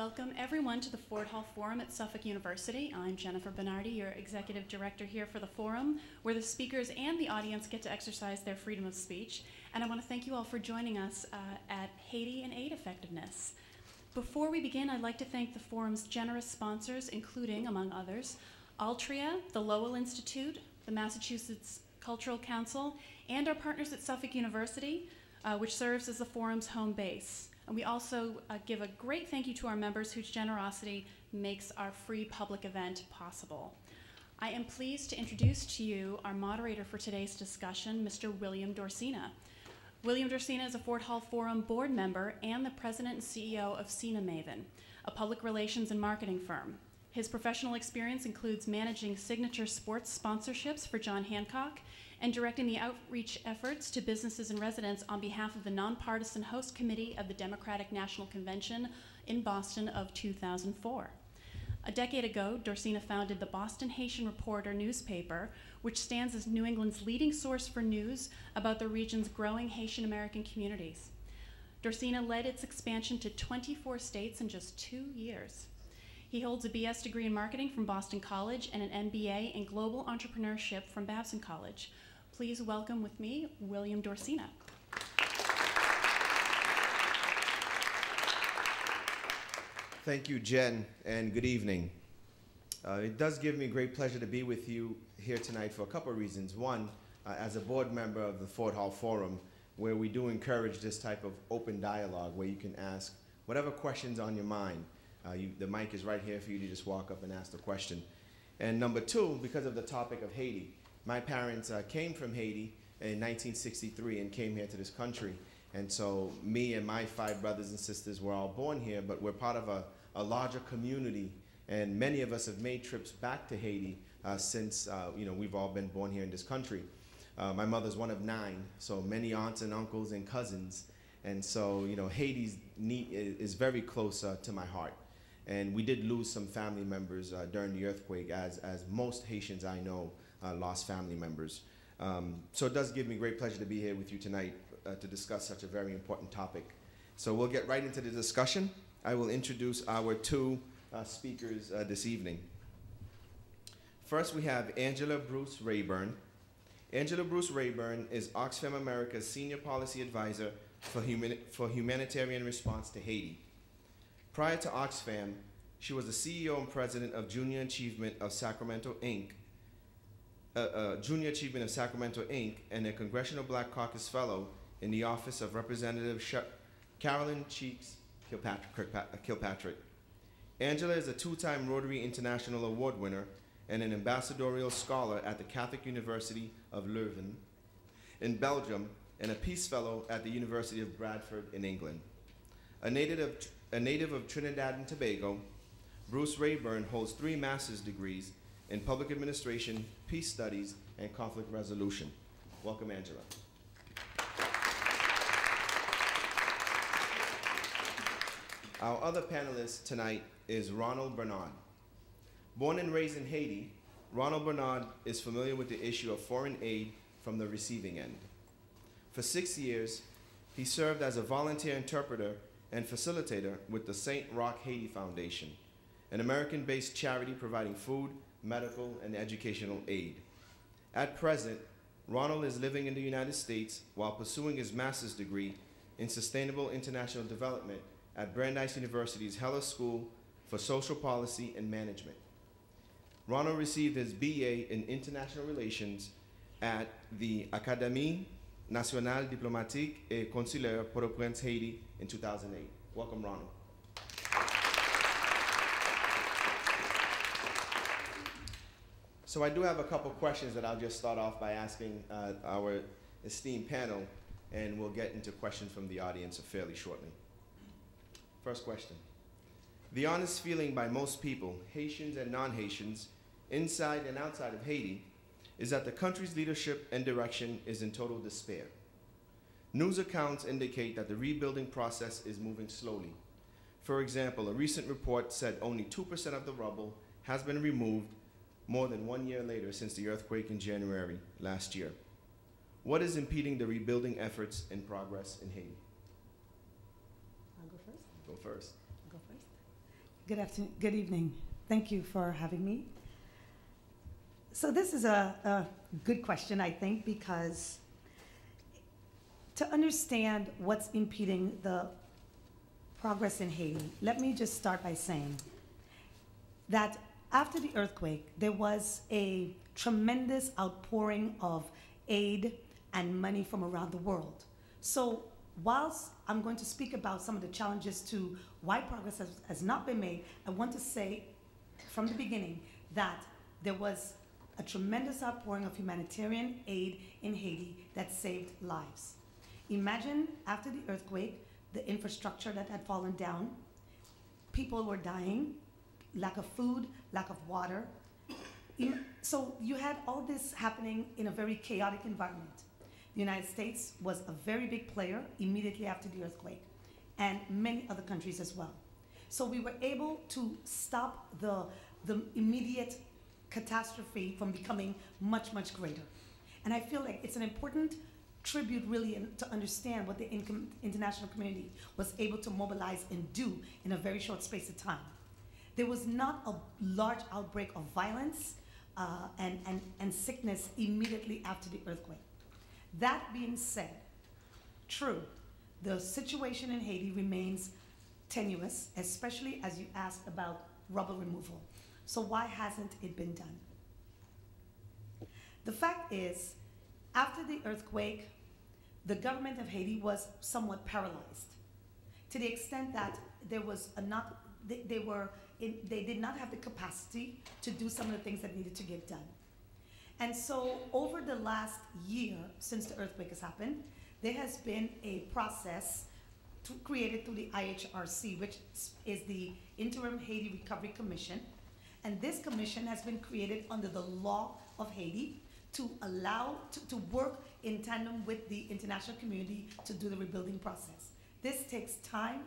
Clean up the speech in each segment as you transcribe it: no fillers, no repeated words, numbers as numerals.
Welcome everyone to the Ford Hall Forum at Suffolk University. I'm Jennifer Bernardi, your executive director here for the forum, where the speakers and the audience get to exercise their freedom of speech. And I want to thank you all for joining us at Haiti and Aid Effectiveness. Before we begin, I'd like to thank the forum's generous sponsors, including, among others, Altria, the Lowell Institute, the Massachusetts Cultural Council, and our partners at Suffolk University, which serves as the forum's home base. And we also give a great thank you to our members whose generosity makes our free public event possible. I am pleased to introduce to you our moderator for today's discussion, Mr. William Dorsina. William Dorsina is a Ford Hall Forum board member and the president and CEO of Cena Maven, a public relations and marketing firm. His professional experience includes managing signature sports sponsorships for John Hancock and directing the outreach efforts to businesses and residents on behalf of the nonpartisan host committee of the Democratic National Convention in Boston of 2004. A decade ago, Dorsina founded the Boston Haitian Reporter newspaper, which stands as New England's leading source for news about the region's growing Haitian American communities. Dorsina led its expansion to 24 states in just 2 years. He holds a BS degree in marketing from Boston College and an MBA in global entrepreneurship from Babson College. Please welcome with me, William Dorsina. Thank you, Jen, and good evening. It does give me great pleasure to be with you here tonight for a couple of reasons. One, as a board member of the Ford Hall Forum, where we do encourage this type of open dialogue where you can ask whatever questions on your mind. The mic is right here for you to just walk up and ask the question. And number two, because of the topic of Haiti, my parents came from Haiti in 1963 and came here to this country. And so me and my 5 brothers and sisters were all born here, but we're part of a larger community. And many of us have made trips back to Haiti since we've all been born here in this country. My mother's one of 9, so many aunts and uncles and cousins. And so Haiti is very close to my heart. And we did lose some family members during the earthquake, as most Haitians I know lost family members. So it does give me great pleasure to be here with you tonight to discuss such a very important topic. So we'll get right into the discussion. I will introduce our 2 speakers this evening. First, we have Angela Bruce Rayburn. Angela Bruce Rayburn is Oxfam America's Senior Policy Advisor for Humanitarian Response to Haiti. Prior to Oxfam, she was the CEO and president of Junior Achievement of Sacramento, Inc., and a Congressional Black Caucus Fellow in the Office of Representative Carolyn Cheeks Kilpatrick. Angela is a 2-time Rotary International Award winner and an ambassadorial scholar at the Catholic University of Leuven in Belgium and a Peace Fellow at the University of Bradford in England. A native of Trinidad and Tobago, Bruce Rayburn holds 3 master's degrees in public administration, peace studies, and conflict resolution. Welcome, Angela. Our other panelist tonight is Ronald Bernard. Born and raised in Haiti, Ronald Bernard is familiar with the issue of foreign aid from the receiving end. For 6 years, he served as a volunteer interpreter and facilitator with the St. Roch Haiti Foundation, an American-based charity providing food, medical, and educational aid. At present, Ronald is living in the United States while pursuing his master's degree in Sustainable International Development at Brandeis University's Heller School for Social Policy and Management. Ronald received his BA in International Relations at the Académie Nationale Diplomatique et Consulaire Port-au-Prince, Haiti in 2008. Welcome, Ronald. So I do have a couple questions that I'll just start off by asking our esteemed panel, and we'll get into questions from the audience fairly shortly. First question. The honest feeling by most people, Haitians and non-Haitians, inside and outside of Haiti, is that the country's leadership and direction is in total despair. News accounts indicate that the rebuilding process is moving slowly. For example, a recent report said only 2% of the rubble has been removed more than 1 year later since the earthquake in January last year. What is impeding the rebuilding efforts in progress in Haiti? I'll go first. Go first. I'll go first. Good afternoon, good evening. Thank you for having me. So this is a good question, I think, because to understand what's impeding the progress in Haiti, let me just start by saying that after the earthquake, there was a tremendous outpouring of aid and money from around the world. So whilst I'm going to speak about some of the challenges to why progress has not been made, I want to say from the beginning that there was a tremendous outpouring of humanitarian aid in Haiti that saved lives. Imagine after the earthquake, the infrastructure that had fallen down, people were dying, lack of food, lack of water. So you had all this happening in a very chaotic environment. The United States was a very big player immediately after the earthquake, and many other countries as well. So we were able to stop the immediate catastrophe from becoming much, much greater. And I feel like it's an important tribute really to understand what the international community was able to mobilize and do in a very short space of time. There was not a large outbreak of violence and sickness immediately after the earthquake. That being said, true, the situation in Haiti remains tenuous, especially as you asked about rubble removal. So why hasn't it been done? The fact is, after the earthquake, the government of Haiti was somewhat paralyzed to the extent that there was they did not have the capacity to do some of the things that needed to get done. And so over the last year, since the earthquake has happened, there has been a process created through the IHRC, which is the Interim Haiti Recovery Commission. And this commission has been created under the law of Haiti to allow, to work in tandem with the international community to do the rebuilding process. This takes time,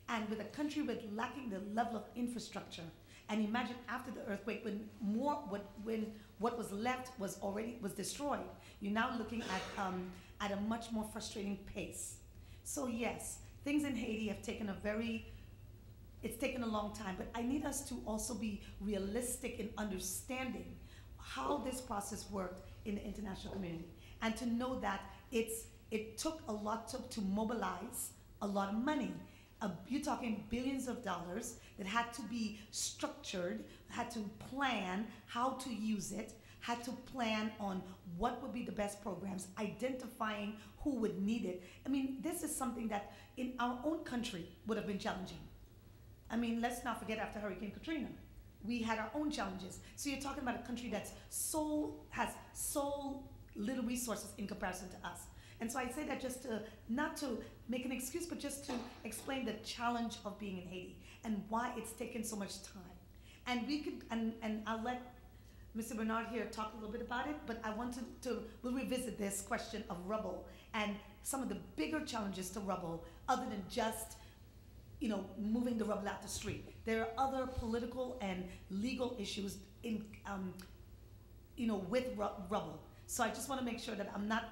and with a country with lacking the level of infrastructure, and imagine after the earthquake when what was left was destroyed, you're now looking at a much more frustrating pace. So yes, things in Haiti have taken it's taken a long time, but I need us to also be realistic in understanding how this process worked in the international community, and to know that it took a lot to mobilize a lot of money. You're talking billions of dollars that had to be structured, had to plan how to use it, had to plan on what would be the best programs, identifying who would need it. I mean, this is something that in our own country would have been challenging. I mean, let's not forget after Hurricane Katrina, we had our own challenges. So you're talking about a country that's has so little resources in comparison to us. And so I say that just not to make an excuse, but just to explain the challenge of being in Haiti and why it's taken so much time. And we could, and I'll let Mr. Bernard here talk a little bit about it, but I want we'll revisit this question of rubble and some of the bigger challenges to rubble other than just, moving the rubble out the street. There are other political and legal issues in, with rubble. So I just want to make sure that I'm not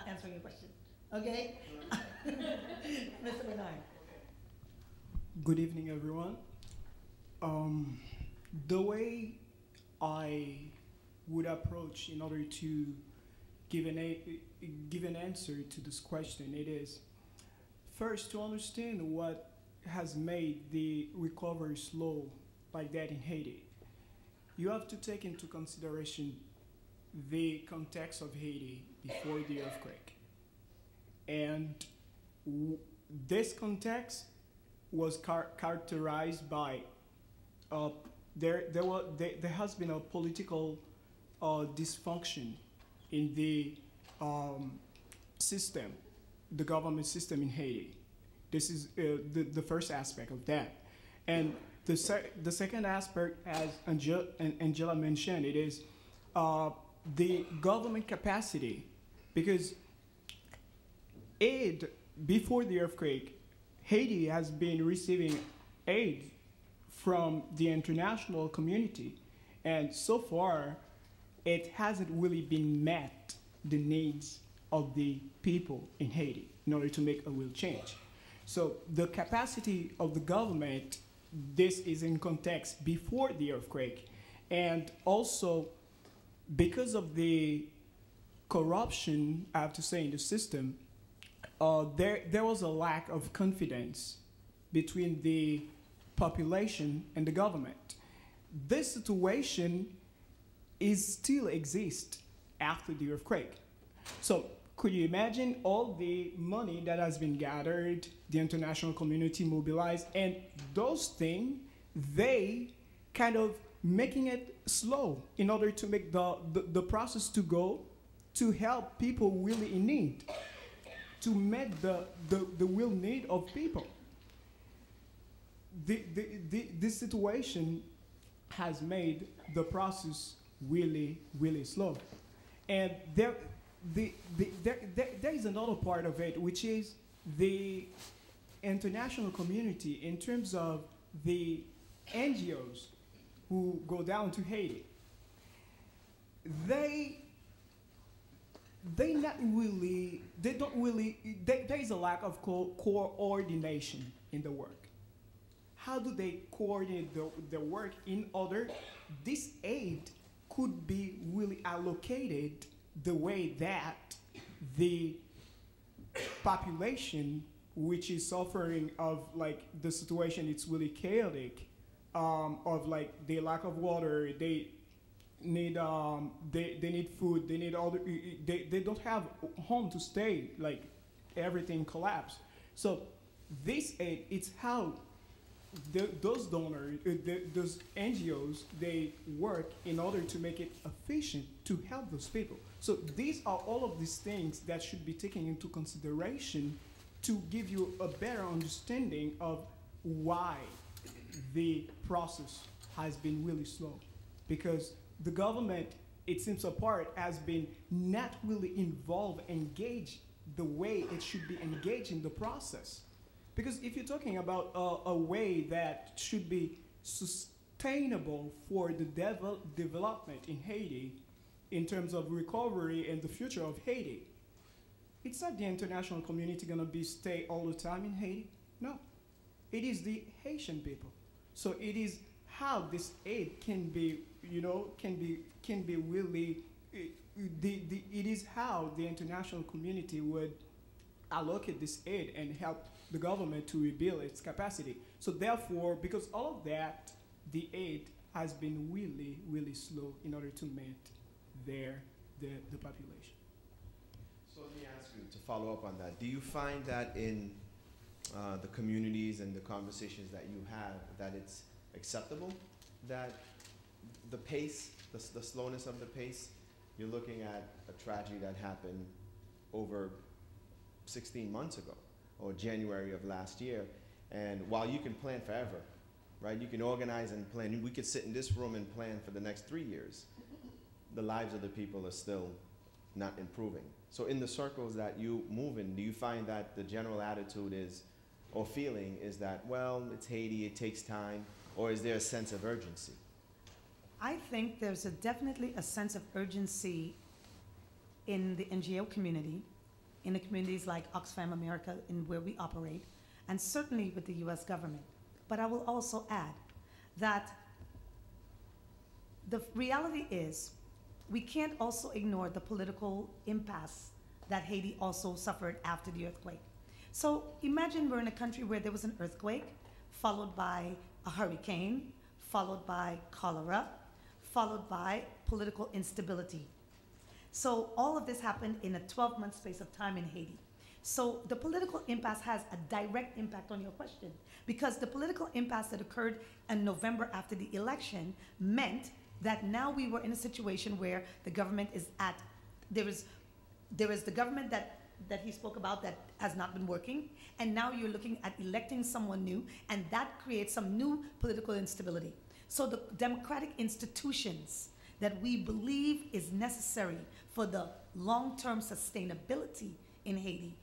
answering your question. Okay? Mr. Bernard. Good evening, everyone. The way I would approach in order to give an answer to this question, it is first to understand what has made the recovery slow like that in Haiti. You have to take into consideration the context of Haiti before the earthquake. And this context was characterized by there has been a political dysfunction in the system, the government system in Haiti. This is the first aspect of that. And the second aspect, as Angela mentioned, it is the government capacity, because aid before the earthquake, Haiti has been receiving aid from the international community, and so far it hasn't really been met the needs of the people in Haiti in order to make a real change. So the capacity of the government this is in context before the earthquake. And also, because of the corruption, I have to say, in the system, there was a lack of confidence between the population and the government. This situation is still exists after the earthquake. So could you imagine all the money that has been gathered, the international community mobilized, and those things, they kind of making it slow in order to make the process to go to help people really in need, to meet the real need of people. This situation has made the process really, really slow. And there is another part of it, which is the international community in terms of the NGOs who go down to Haiti. There is a lack of coordination in the work. How do they coordinate the work in order this aid could be really allocated the way that the population, which is suffering of like the situation, it's really chaotic, of like the lack of water, they need they need food, they need all they don't have home to stay, like everything collapsed. So this aid, it's how those donors, those NGOs, they work in order to make it efficient to help those people. So these are all of these things that should be taken into consideration to give you a better understanding of why the process has been really slow. Because the government, it seems apart, has been not really involved, engaged the way it should be engaged in the process. Because if you're talking about a way that should be sustainable for the development in Haiti, in terms of recovery and the future of Haiti, it's not the international community going to be stay all the time in Haiti. No, it is the Haitian people. So it is how this aid can be, you know, can be really. It is how the international community would allocate this aid and help the government to rebuild its capacity. So therefore, because all of that, the aid has been really, really slow in order to meet the population. So let me ask you to follow up on that. Do you find that in the communities and the conversations that you have, that it's acceptable that the pace, the slowness of the pace, you're looking at a tragedy that happened over 16 months ago, or January of last year, and while you can plan forever, right, you can organize and plan, we could sit in this room and plan for the next 3 years, the lives of the people are still not improving. So in the circles that you move in, do you find that the general attitude is, or feeling is that, well, it's Haiti, it takes time, or is there a sense of urgency? I think there's definitely a sense of urgency in the NGO community, in the communities like Oxfam America, in where we operate, and certainly with the US government. But I will also add that the reality is we can't also ignore the political impasse that Haiti also suffered after the earthquake. So imagine we're in a country where there was an earthquake, followed by a hurricane, followed by cholera, followed by political instability. So all of this happened in a 12-month space of time in Haiti. So the political impasse has a direct impact on your question, because the political impasse that occurred in November after the election meant that now we were in a situation where the government is at, there is the government that he spoke about that has not been working, and now you're looking at electing someone new, and that creates some new political instability. So the democratic institutions that we believe is necessary for the long-term sustainability in Haiti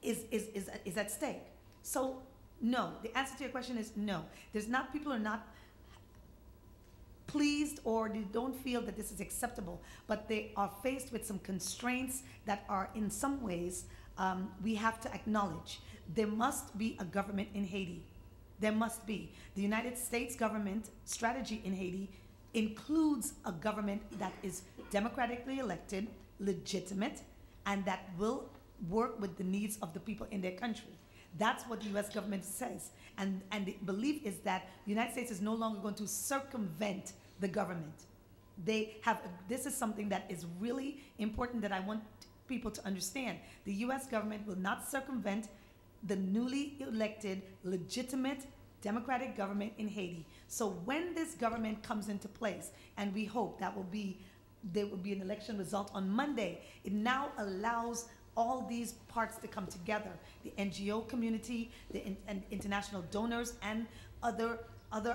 is at stake. So no, the answer to your question is no. There's not, people are not pleased or they don't feel that this is acceptable, but they are faced with some constraints that are in some ways we have to acknowledge. There must be a government in Haiti There must be. The United States government strategy in Haiti includes a government that is democratically elected, legitimate, and that will work with the needs of the people in their country. That's what the U.S. government says. And the belief is that the United States is no longer going to circumvent the government. This is something that is really important that I want people to understand. The U.S. government will not circumvent the newly elected, legitimate, democratic government in Haiti. So when this government comes into place, and we hope there will be an election result on Monday, it now allows all these parts to come together, the NGO community, and international donors, and other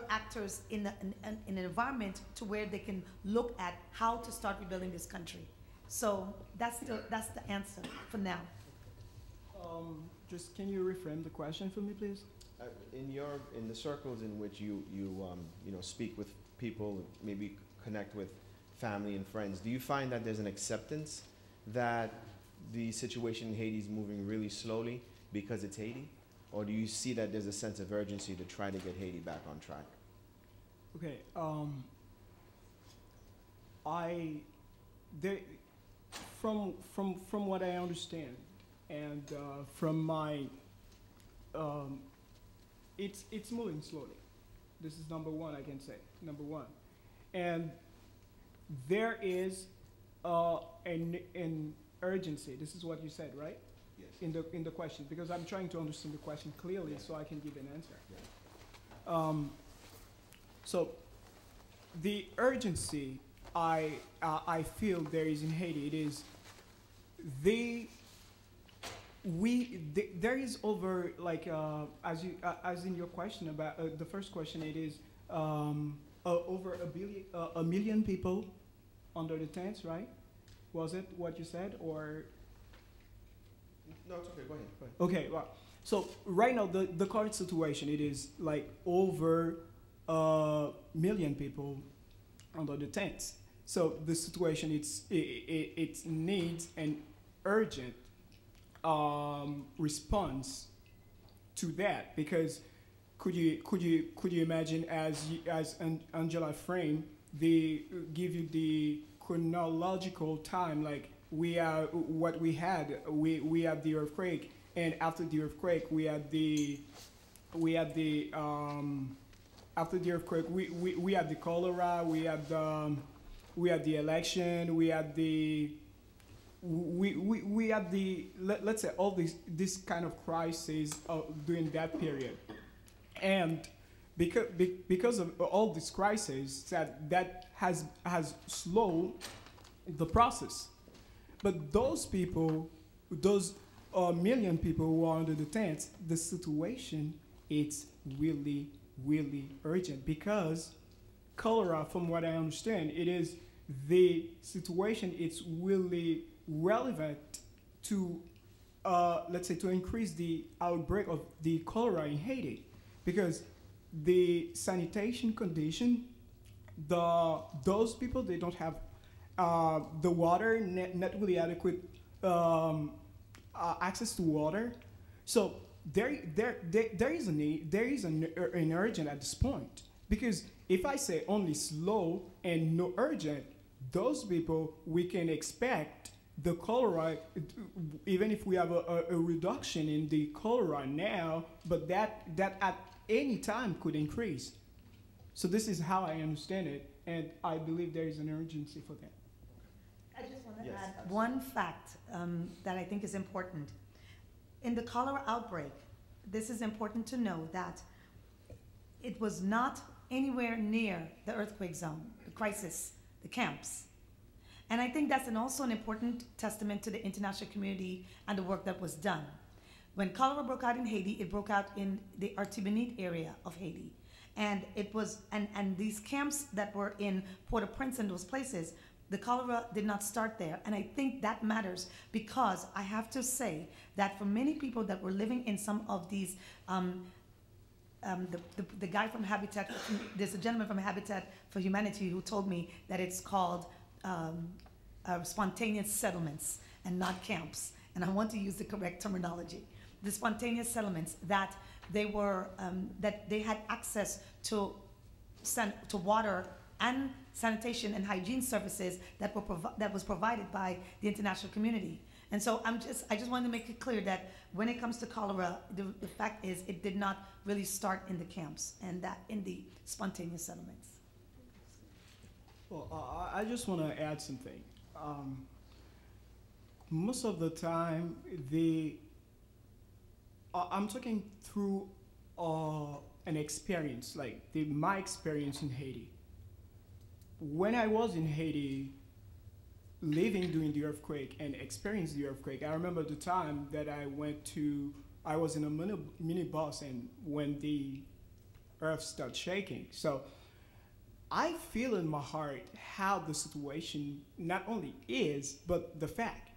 actors in an environment to where they can look at how to start rebuilding this country. So that's the answer for now. Just can you reframe the question for me, please? In the circles in which you speak with people, maybe connect with family and friends, do you find that there's an acceptance that the situation in Haiti is moving really slowly because it's Haiti? Or do you see that there's a sense of urgency to try to get Haiti back on track? Okay. From what I understand, and from my, it's moving slowly. This is number one, I can say. Number one, and there is an urgency. This is what you said, right? Yes. In the question, because I'm trying to understand the question clearly, so I can give an answer. Yeah. So the urgency I feel there is in Haiti, it is there is over, like, as in your question about the first question, it is over a million people under the tents, right? Was it what you said, or? No, it's okay. Go ahead. Okay. Well, so right now the current situation, it is like over a million people under the tents. So the situation, it needs an urgent response to that, because could you imagine, as Angela framed, they give you the chronological time, like we had the earthquake, and after the earthquake after the earthquake we had the cholera, we had the election, we had the let's say all this kind of crisis during that period. And because of all this crisis, that has slowed the process. But those people, those million people who are under the tents, the situation, it's really, really urgent, because cholera, from what I understand, it is the situation, it's really relevant to, let's say, to increase the outbreak of the cholera in Haiti, because the sanitation condition, those people, they don't have the water, not really adequate access to water. So there is a need, there is an urgent at this point, because if I say only slow and no urgent, those people, we can expect the cholera, even if we have a reduction in the cholera now, but that at any time could increase. So this is how I understand it, and I believe there is an urgency for that. I just want to add one fact that I think is important. In the cholera outbreak, this is important to know that it was not anywhere near the earthquake zone, the crisis, the camps. And I think that's also an important testament to the international community and the work that was done. When cholera broke out in Haiti, it broke out in the Artibonite area of Haiti. And it was, and these camps that were in Port-au-Prince and those places, the cholera did not start there. And I think that matters, because I have to say that for many people that were living in some of these, the guy from Habitat, there's a gentleman from Habitat for Humanity who told me that it's called spontaneous settlements and not camps. And I want to use the correct terminology. The spontaneous settlements, that that they had access to water and sanitation and hygiene services that was provided by the international community. And so I just wanted to make it clear that when it comes to cholera, the fact is it did not really start in the camps and that in the spontaneous settlements. Well, I just want to add something. Most of the time, I'm talking through an experience, like my experience in Haiti. When I was in Haiti, living during the earthquake and experienced the earthquake, I remember the time that I was in a minibus and when the earth started shaking. So I feel in my heart how the situation not only is, but the fact.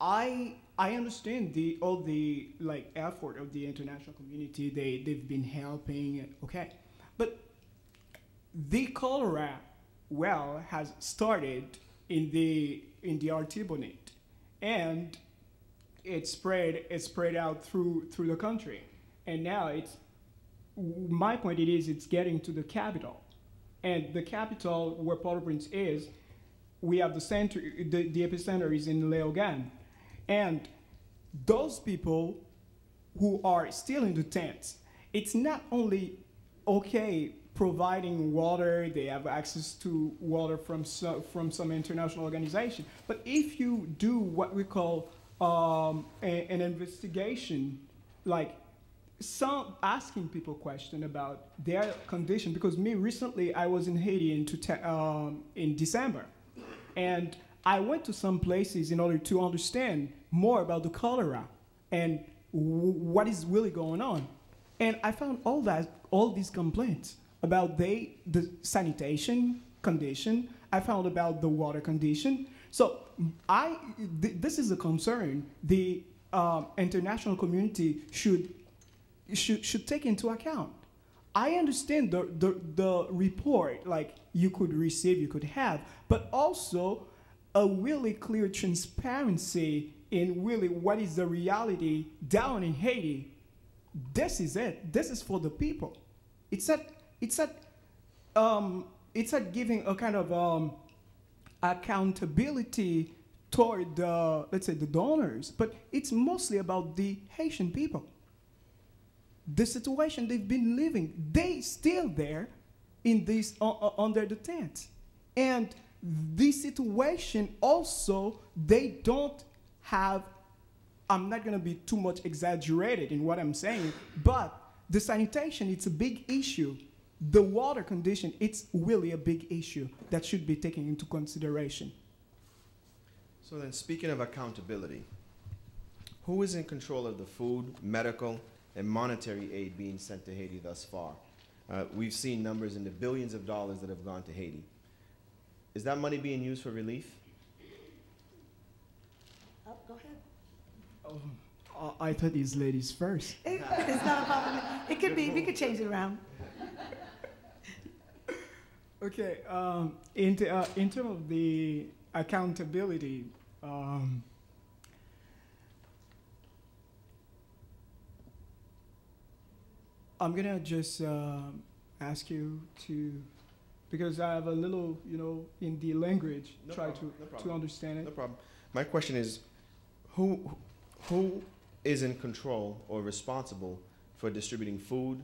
I understand all the effort of the international community. They've been helping, okay, but the cholera has started in the Artibonite, and it spread out through the country, and now my point it's getting to the capital, and the capital where Port-au-Prince is, we have the center, the epicenter is in Léogâne. And those people who are still in the tents, it's not only providing water, they have access to water from some international organization, but if you do what we call an investigation, like asking people questions about their condition, because recently I was in Haiti in December, and I went to some places in order to understand more about the cholera and what is really going on. And I found all these complaints about the sanitation condition. I found about the water condition. So this is a concern the international community should take into account. I understand the report, like you could receive, you could have, but also a really clear transparency in really what is the reality down in Haiti. This is it. This is for the people. It's not giving a kind of accountability toward let's say the donors, but it's mostly about the Haitian people. The situation they've been living, they still there in this under the tent, and this situation also, they don't have, I'm not going to be too much exaggerated in what I'm saying, but the sanitation, it's a big issue. The water condition, it's really a big issue that should be taken into consideration. So then, speaking of accountability, who is in control of the food, medical, and monetary aid being sent to Haiti thus far? We've seen numbers in the billions of dollars that have gone to Haiti. Is that money being used for relief? Go ahead. I thought these ladies first. It's not a problem. It could be. We could change it around. Okay. In terms of the accountability, I'm gonna just ask you to, because I have a little, in the language, to understand it. No problem. My question is, who is in control or responsible for distributing food,